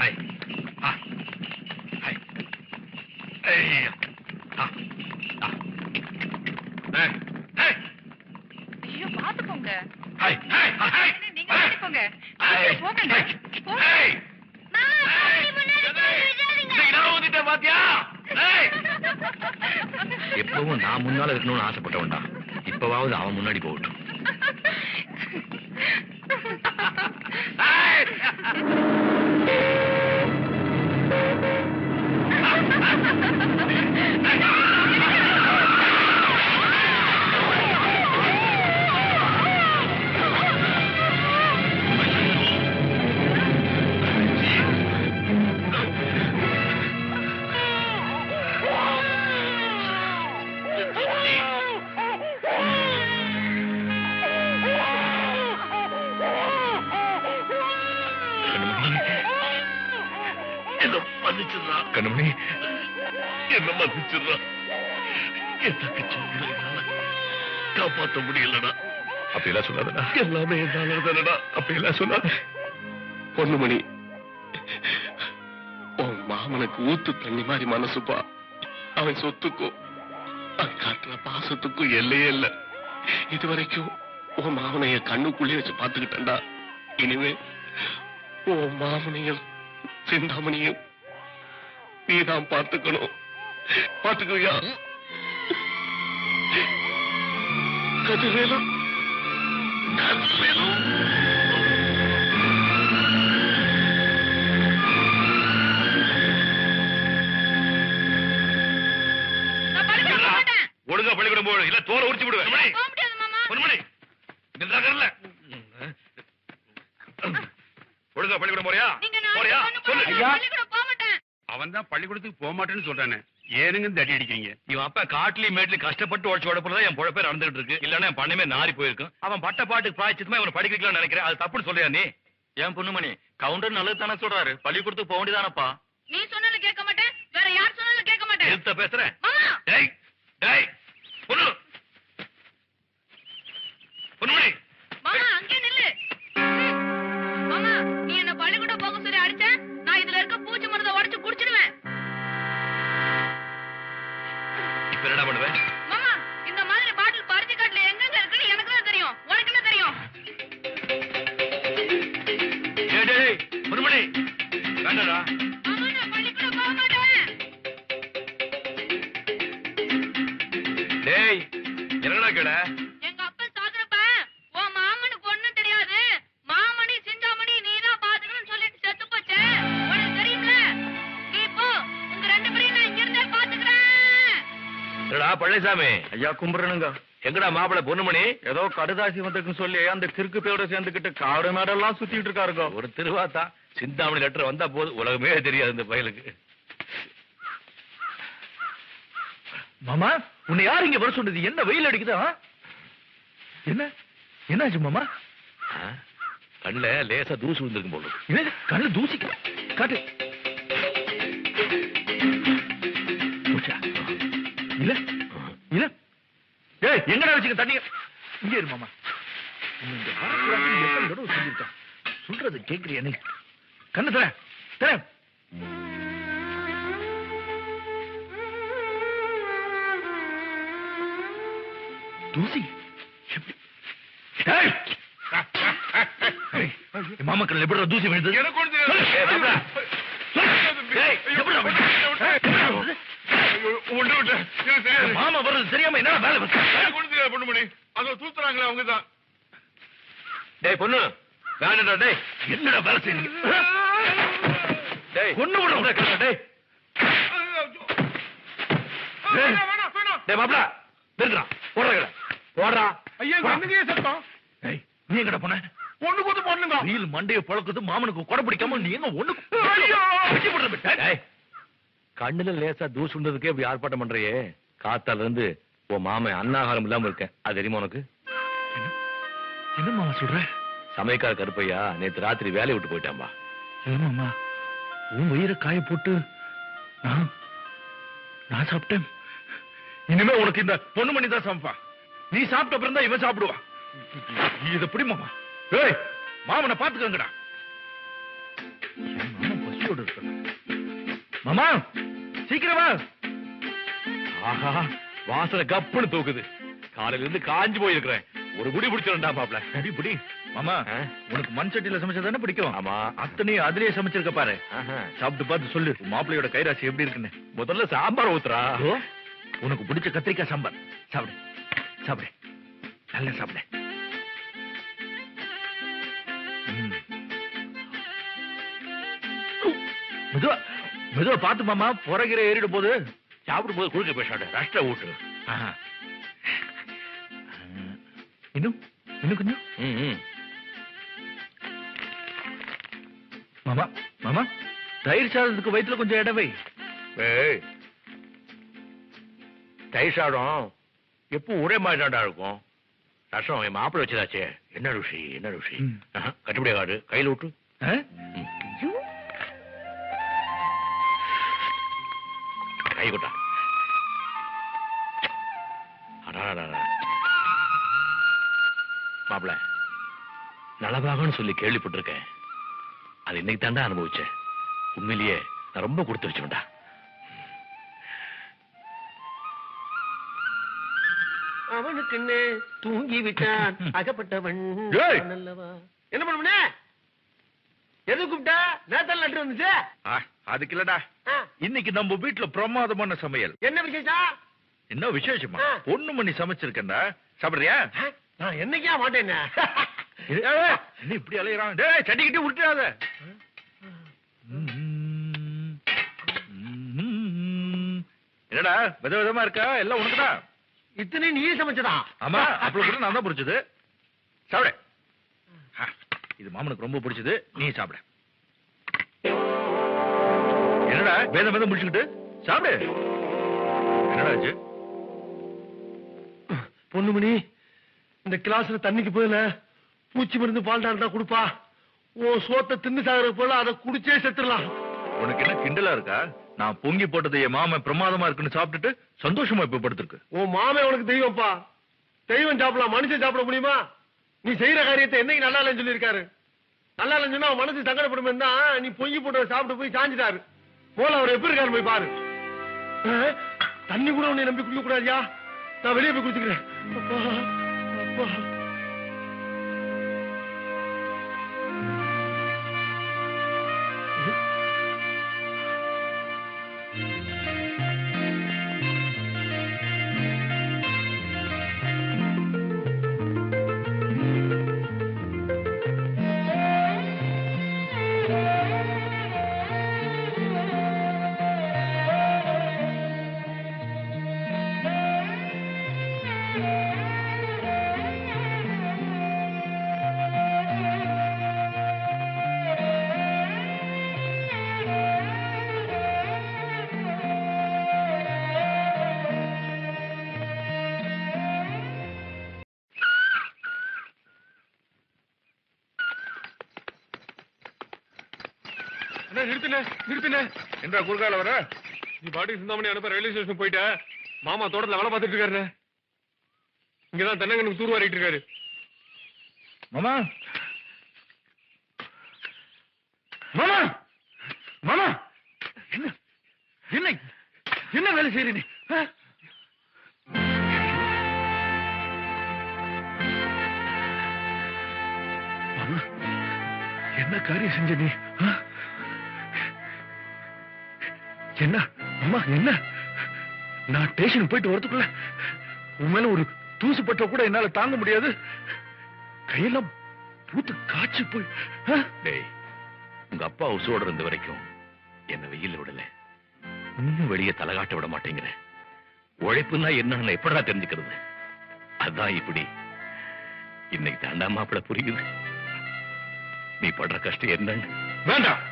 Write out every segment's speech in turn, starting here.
Hi hi ஐயோ ஐயோ பாத்து போங்க. ஹாய் ஹாய் ஹாய் நீங்க போங்க போங்க. எப்பவும் நான் முன்னால இருக்கணும்னு ஆசைப்பட்டவன்டா. இப்பவாவது அவன் முன்னாடி போகட்டும். கண்மணி என்ன மன்னிச்சிடுறா. என் தங்கச்சி காப்பாற்ற முடியலடா. அப்படியெல்லாம் சொல்லாதடா. எல்லாமே என்னாலடா. அப்படியெல்லாம் சொல்லாத பொண்ணுமணி. உன் மாமனுக்கு ஊத்து தண்ணி மாதிரி மனசுப்பா. அவன் சொத்துக்கும் அவன் காட்டுற பாசத்துக்கும் எல்லையே இல்ல. இதுவரைக்கும் உன் மாமனைய கண்ணுக்குள்ளே வச்சு பாத்துக்கிட்டா. இனிமே உன் மாமனையும் சிந்தாமணியும் நீதான் பார்த்துக்கணும். பார்த்துக்குவியா? கதிர்வேலும் ஒழுங்கா பள்ளிக்கூடம் போடு, இல்ல தோலை உரிச்சு விடுவேன். ஒழுங்கா பள்ளிக்கூடம் போறியா? அவன் தான் பள்ளிக்கூடத்துக்கு போக மாட்டேன்னு சொல்றானே, ஏனுங்க தட்டி அடிக்கிறீங்க? இவன் அப்பா காட்டுலயும் மேட்லயும் கஷ்டப்பட்டு உடச்சு உடப்பதான் என் பொழப்பே நடந்துட்டு இருக்கு. இல்லன்னா என் பண்ணமே நாரி போயிருக்கும். அவன் பட்ட பாட்டுக்கு பாய்ச்சதுமே அவனை படிக்க வைக்கலாம்னு நினைக்கிறேன். அது தப்புன்னு சொல்லியா நீ? ஏன் பொண்ணுமணி, கவுண்டர் நல்லது தானே சொல்றாரு. பள்ளிக்கூடத்துக்கு போக வேண்டியதானப்பா. நீ சொன்னது கேட்க மாட்டேன், வேற யார் சொன்னாலும் கேட்க மாட்டேன். எடுத்த பேசுறேன். பொண்ணுமணி மாமா அங்கே நில்லு. மாமா நீ என்ன பள்ளிக்கூடம் போக சொல்லி அடிச்ச, நான் இதுல இருக்க பூச்சி மருந்தை உடைச்சு குடிச்சிடுவேன். இப்ப என்ன பண்ணுவேன்? மாமா இந்த மாதிரி பாட்டில் பறிச்சு காட்டுல எங்க இருக்குன்னு எனக்கு தான் தெரியும். உனக்கு என்ன தெரியும்? பொண்ணுமணி வேண்டாடா. மாமா நான் பள்ளிக்கூடம் போக மாட்டேன். டேய் என்னடா கேட? எங்க அப்பா சாகுறப்ப உன் மாமனுக்கு ஒண்ணும் தெரியாது, மாமணி சிந்தாமணி நீதான் பாத்துக்கணும்னு சொல்லிட்டு செத்து போச்சு. உனக்கு தெரியும்ல. நீ போ, உங்க ரெண்டு பேரையும் நான் இங்க இருந்தே பாத்துக்கிறேன். என்னடா பழனிசாமி? ஐயா கும்பிடணுங்க. எங்கடா மாப்பிள பொண்ணுமணி? ஏதோ கடுதாசி வந்திருக்குன்னு சொல்லி அந்த கிறுக்கு பேரோட சேர்ந்துக்கிட்டு காடு மேடெல்லாம் சுத்திட்டு இருக்காருங்க. ஒரு திருவாத்தா சிந்தாமணி லெட்டர் வந்தா போது, உலகமே தெரியாது இந்த பயலுக்கு. மாமா உன்னை யார் இங்க வர சொன்னது? என்ன வெயில் அடிக்குதா? என்ன என்னாச்சு மாமா? கண்ணுல லேசா தூசு விழுந்திருக்கும் போல. கண்ணு தூசி காட்டு. இல்ல இல்ல ஏய் எங்கடா வச்சுக்க தண்ணி? இங்க இரு மாமா. இந்த வரக்கூடாதுன்னு எத்தனை தடவை சொல்லியிருக்கேன். சொல்றது கேட்கிறியா நீ? கண்ணு தர தர. தூசி மாமா கண்ணில் எப்படி தூசி விழுந்தது? மாமா வர்றது தெரியாம என்ன வேலை பொண்ணுமணி? அதை தூத்துறாங்களே அவங்கதான். டேய் பொண்ணு வேணடா. டேய் என்னடா வேலை செய்யுங்க? டேய் பொண்ணு விட டேய் டேய் மாப்ள நிறுத்துடா. போடுறா போடுறா. ஐயா என்னங்க சத்தம்? நீ எங்கடா போன? பொண்ணு கூத்து பொண்ணுங்க நீல் மண்டைய பழக்குது. மாமனுக்கு கொடை பிடிக்காம நீ எங்க ஒண்ணு கண்ணுல லேசா தூசு விழுந்ததுக்கே இப்படி ஆர்ப்பாட்டம் பண்றையே. காத்தால இருந்து உன் மாமன் அன்னாகாரம் இல்லாம இருக்கேன். அது தெரியுமா உனக்கு? என்ன மாமா சொல்ற? சமையக்கார கருப்பையா நேத்து ராத்திரி வேலையை விட்டு போயிட்டாம்பா. மாமா உன் வயிற காய போட்டு நான் சாப்பிட்டேன். இனிமே உனக்கு இந்த பொண்ணு மணி தான் சமைப்பா. நீ சாப்பிட்ட அப்புறம் தான் இவன் சாப்பிடுவா. இது எப்படி மாமா? ஏய் மாமனை பாத்துக்கங்கடா. உயிரோடு இருக்கணும். மாமா சீக்கிரமா. ஆஹா வாசனை கப்புன்னு தூக்குது. காலையில இருந்து காஞ்சு போயிருக்கிறேன். ஒரு குடி பிடிச்சிருந்தா பாப்ல. அடி புடி. மாமா உனக்கு மண் சட்டியில சமைச்சதானே பிடிக்கும்? ஆமா. அத்தனையும் அதுலயே சமைச்சிருக்க பாரு. சாப்பிட்டு பார்த்து சொல்லு மாப்பிள்ளையோட கைராசி எப்படி இருக்குன்னு. முதல்ல சாம்பார் ஊத்துறா. உனக்கு பிடிச்ச கத்திரிக்காய் சாம்பார். சாப்பிடு சாப்பிடு நல்லா சாப்பிடு. மெதுவா மெதுவா பார்த்து மாமா, புறகிற ஏறிட போது. சாப்பிடும் போது குளிக்க பேசாடு. ரஷ்ட ஊட்டு. இன்னும் இன்னும் கொஞ்சம். மாமா மாமா தயிர் சாதத்துக்கு வயிற்றுல கொஞ்சம் இடவை. தயிர் சாதம் எப்போ ஒரே மாதிரி தாண்டா இருக்கும். ரசம் என் மாப்பிள்ளை வச்சதாச்சே. என்ன ருசி என்ன ருசி. கட்டுப்படியா காடு கையில் விட்டு. கை கொட்டா. மாப்பிள்ள நலபாகன்னு சொல்லி கேள்விப்பட்டிருக்கேன். அது இன்னைக்கு தாண்டா அனுபவிச்சேன். உண்மையிலேயே நான் ரொம்ப கொடுத்து வச்சுட்டா. அவனுக்கு தூங்கி விட்டான் அகப்பட்டவன். என்ன பண்ண எது கூப்பிட்டா? நேத்தல் லட்டு வந்துச்சு. அதுக்கு இல்லடா, இன்னைக்கு நம்ம வீட்டுல பிரமாதமான சமையல். என்ன விசேஷம்? என்ன விசேஷமா? பொண்ணு மணி சமைச்சிருக்கேன்டா. சாப்பிடுறியா? நான் என்னைக்கா மாட்டேன். என்ன இப்படி அலையறான்? டேய் சட்டிக்கிட்டு உருட்டாத. என்னடா விதவிதமா இருக்கா? எல்லாம் உனக்குதான். இத்தனை நீ சமைச்சதா? ஆமா, அப்பளம் கூட நான் தான் பிடிச்சது. சாப்பிடு. இது மாமனுக்கு ரொம்ப பிடிச்சது. நீ சாப்பிட. என்னடா வேதம் வேதம் முடிச்சுக்கிட்டு சாப்பிடு. என்னடா ஆச்சு? பொண்ணுமணி, இந்த கிளாஸ்ல தண்ணிக்கு போயில பூச்சி மருந்து பால்டா இருந்தா கொடுப்பா. ஓ சோத்தை தின்னு சாகிற போல அதை குடிச்சே செத்துடலாம். உனக்கு என்ன கிண்டலா இருக்கா? நான் பொங்கி போட்டது என் மாமன் பிரமாதமா இருக்குன்னு சாப்பிட்டுட்டு சந்தோஷமா இப்ப படுத்திருக்கு. உன் மாமே உனக்கு தெய்வம்ப்பா. தெய்வம் சாப்பிடலாம், மனுஷன் சாப்பிட முடியுமா? நீ செய்யற காரியத்தை என்னைக்கு நல்லா இல்லைன்னு சொல்லியிருக்காரு. நல்லா இல்லைன்னு சொன்னா மனசு சங்கடப்படும் தான் நீ பொங்கி போட்டதை சாப்பிட்டு போய் சாஞ்சிட்டாரு. போல அவர் எப்படி இருக்காரு போய் பாரு. தண்ணி கூட உன்னை நம்பி குடிக்க கூடாதியா. நான் வெளியே போய் குடிச்சுக்கிறேன். அப்பா அப்பா. நிறுத்தின என்றா குறுக்கால வர? நீ பாட்டுக்கு சிந்தாமணி அனுப்ப ரயில்வே ஸ்டேஷன் போயிட்ட. மாமா தோட்டத்துல வேலை பார்த்துட்டு இருக்காரு. இங்கதான் தென்னங்கனுக்கு தூர் வாரிட்டு இருக்காரு. மாமா மாமா மாமா என்ன என்ன என்ன வேலை செய்யற நீ? என்ன காரியம் செஞ்ச நீ? என்ன அம்மா என்ன? நான் ஸ்டேஷனுக்கு போயிட்டு வரதுக்குள்ள உன் மேல ஒரு தூசு பட்ட கூட என்னால தாங்க முடியாது. கையெல்லாம் பூத்து காய்ச்சி போய். டேய், உங்க அப்பா உசோட இருந்த வரைக்கும் என்ன வெயில் விடல. இன்னும் வெளியே தலகாட்ட விட மாட்டேங்கிற. உழைப்புன்னா என்னன்னு எப்படா தெரிஞ்சுக்கிறது? அதான் இப்படி. இன்னைக்கு தாண்டா மாப்பிள புரியுது நீ படுற கஷ்டம் என்னன்னு. வேண்டாம்,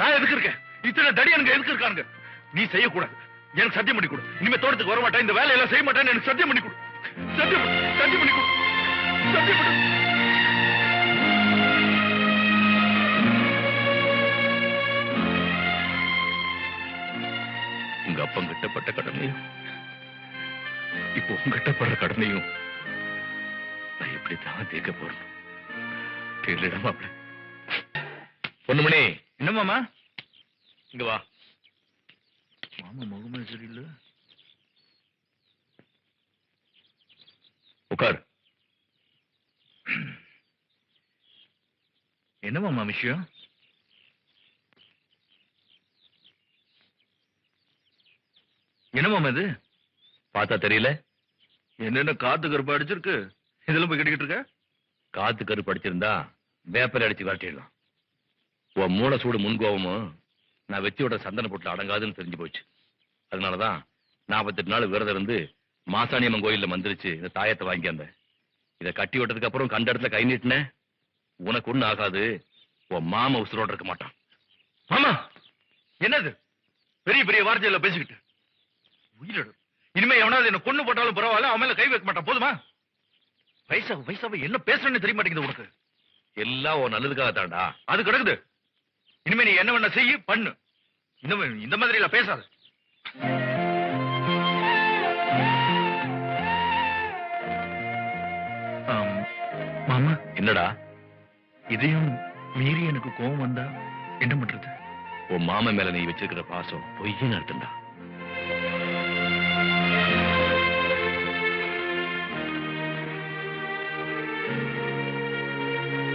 நான் எதுக்கு இருக்கேன்? இத்தனை தடி எனக்கு எதுக்கு இருக்காங்க? நீ செய்யக்கூடாது. எனக்கு சத்தியம் பண்ணி கொடு. இனிமே தோட்டத்துக்கு வர மாட்டேன், இந்த வேலையெல்லாம் செய்ய மாட்டேன்னு எனக்கு சத்தியம் பண்ணி கொடு. சத்தியம் சத்தியம் பண்ணி கொடு. சத்தியம் பண்ணு. உங்க அப்பன் கிட்டப்பட்ட கடமையும் இப்போ உங்ககிட்ட படுற கடமையும் நான் எப்படித்தான் தீர்க்க போறேன்? கேளுடா மாப்பிள. பொண்ணுமணி. என்னமாமா? இங்க வா. மாமா முகமே சரியில்லை. உட்கார். என்ன மாமா விஷயம்? என்ன மாமா இது? பார்த்தா தெரியல? என்னென்ன காத்து கருப்பா அடிச்சிருக்கு, இதெல்லாம் போய் கட்டிக்கிட்டு இருக்க? காத்து கருப்பு அடிச்சிருந்தா வேப்பரை அடிச்சு விரட்டிடலாம். உன் மூளை சூடு முன்கோபமும் நான் வெத்தி விட சந்தன போட்டு அடங்காதுன்னு தெரிஞ்சு போச்சு. அதனாலதான் 48 நாள் விரதம் இருந்து மாசாணியம்மன் கோயில்ல மந்திரிச்சு இந்த தாயத்தை வாங்கி வந்தேன். இதை கட்டி விட்டதுக்கு அப்புறம் கண்ட இடத்துல கை நீட்டினேன், உனக்கு ஒண்ணு ஆகாது. உன் மாமா உசுரோட இருக்க மாட்டான். மாமா என்னது பெரிய பெரிய வார்த்தையில பேசிக்கிட்டு? உயிரிடு. இனிமே எவனாவது என்ன கொன்னு போட்டாலும் பரவாயில்ல, அவன் மேல கை வைக்க மாட்டான். போதுமா? வயசாவ என்ன பேசுறேன்னு தெரிய மாட்டேங்குது உனக்கு. எல்லாம் உன் நல்லதுக்காக தாண்டா. அது கிடக்குது. இனிமே நீ என்ன வேணா செய்ய பண்ணு. இந்த மாதிரி எல்லாம் பேசாத. மாமா என்னடா? இதையும் மீறி எனக்கு கோபம் வந்தா என்ன பண்றது? உன் மாமன் மேல நீ வச்சிருக்கிற பாசம் பொய்ன்னு அர்த்தம்டா.